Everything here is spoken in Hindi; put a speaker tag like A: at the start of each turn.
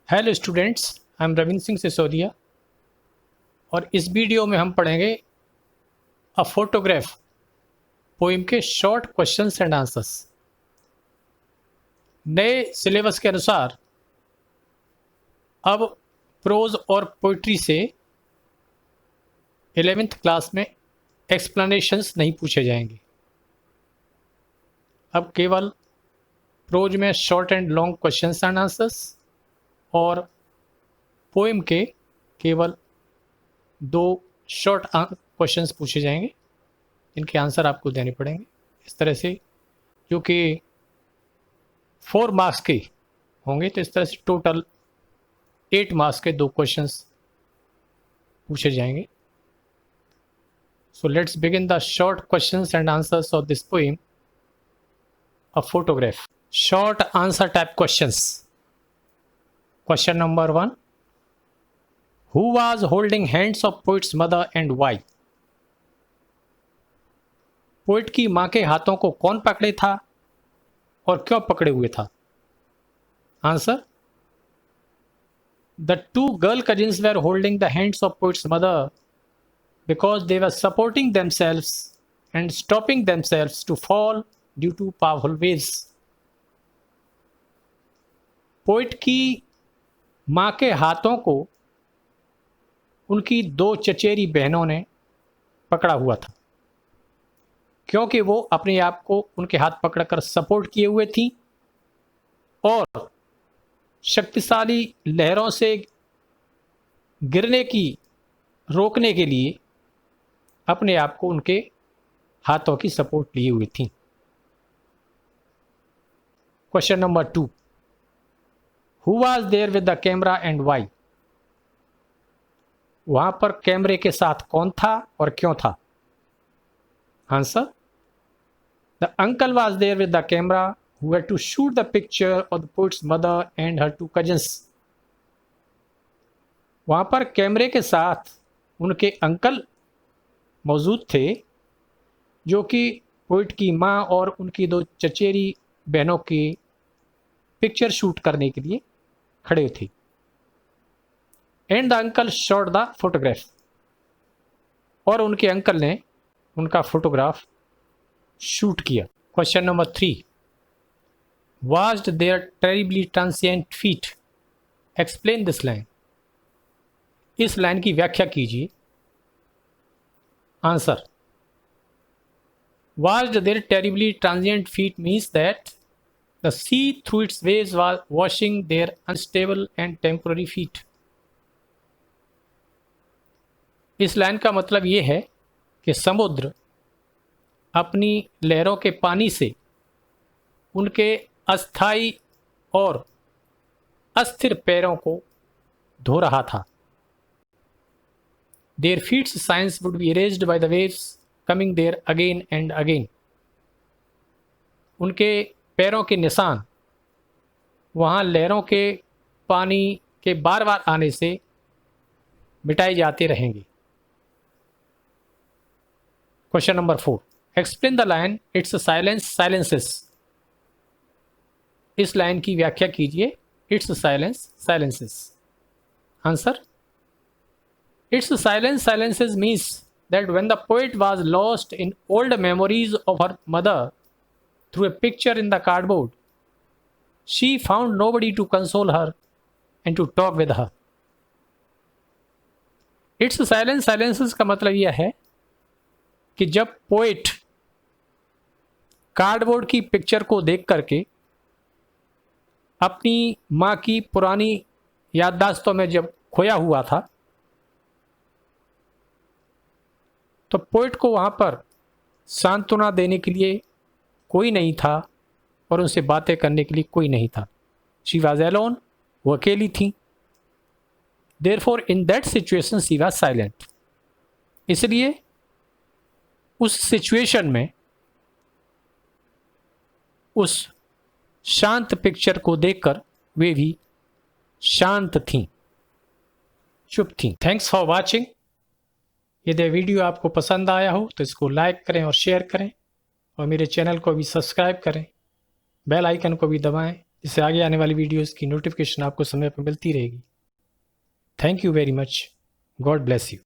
A: Hello students, I am Ravindra Singh Sisodia और इस वीडियो में हम पढ़ेंगे अ फोटोग्राफ पोइम के शॉर्ट क्वेश्चंस एंड आंसर्स। नए सिलेबस के अनुसार अब प्रोज और पोइट्री से 11th क्लास में एक्सप्लेनेशंस नहीं पूछे जाएंगे। अब केवल प्रोज में short and long questions and answers और पोइम के केवल 2 शॉर्ट क्वेश्चंस पूछे जाएंगे, इनके आंसर आपको देने पड़ेंगे। इस तरह से जो कि 4 मार्क्स के होंगे, तो इस तरह से टोटल 8 मार्क्स के 2 क्वेश्चंस पूछे जाएंगे। So let's begin the short questions and answers of this poem a photograph. Short answer type questions. Question number 1, Who was holding hands of poet's mother and why? Poet की मां के हाथों को कौन पकड़े था और क्यों पकड़े हुए था? Answer, The 2 girl cousins were holding the hands of poet's mother because they were supporting themselves and stopping themselves to fall due to powerful waves. Poet की मां के हाथों को उनकी 2 चचेरी बहनों ने पकड़ा हुआ था क्योंकि वो अपने आप को उनके हाथ पकड़कर सपोर्ट किए हुए थी और शक्तिशाली लहरों से गिरने की रोकने के लिए अपने आप को उनके हाथों की सपोर्ट लिए हुई थी। Question number 2, who was there with the camera and why? वहां पर कैमरे के साथ कौन था और क्यों था? Answer, the uncle was there with the camera who had to shoot the picture of the poet's mother and her 2 cousins. वहां पर कैमरे के साथ उनके अंकल मौजूद थे जो कि पोइट की मां और उनकी 2 चचेरी बहनों की पिक्चर शूट करने के लिए खड़े थे। And the uncle shot the photograph, और उनके अंकल ने उनका फोटोग्राफ शूट किया। Question number 3, washed their terribly transient feet? Explain this line. इस लाइन की व्याख्या कीजिए। Answer, washed their terribly transient feet means that the sea through its waves was washing their unstable and temporary feet. इस लाइन का मतलब ये है कि समुद्र अपनी लहरों के पानी से उनके अस्थायी और अस्थिर पैरों को धो रहा था। Their feet's signs would be erased by the waves coming there again and again. उनके पैरों के निशान वहाँ लहरों के पानी के बार बार आने से मिटाए जाते रहेंगे। Question number 4, explain the line its silence silences. इस लाइन की व्याख्या कीजिए। Its silence silences. Answer, its silence silences means that when the poet was lost in old memories of her mother through a picture in the cardboard, she found nobody to console her and to talk with her. Its silence silences का मतलब यह है कि जब पोएट कार्डबोर्ड की पिक्चर को देख करके अपनी माँ की पुरानी याददाश्तों में जब खोया हुआ था, तो पोएट को वहाँ पर सांत्वना देने के लिए कोई नहीं था और उनसे बातें करने के लिए कोई नहीं था। शी वाज अलोन, वो अकेली थी। Therefore in that situation she was silent. इसलिए उस सिचुएशन में उस शांत पिक्चर को देखकर वे भी शांत थीं, चुप थीं। Thanks for watching. यदि वीडियो आपको पसंद आया हो तो इसको लाइक करें और शेयर करें और मेरे चैनल को भी सब्सक्राइब करें, बेल आइकन को भी दबाएं जिससे आगे आने वाली वीडियोस की नोटिफिकेशन आपको समय पर मिलती रहेगी। Thank you very much. God bless you.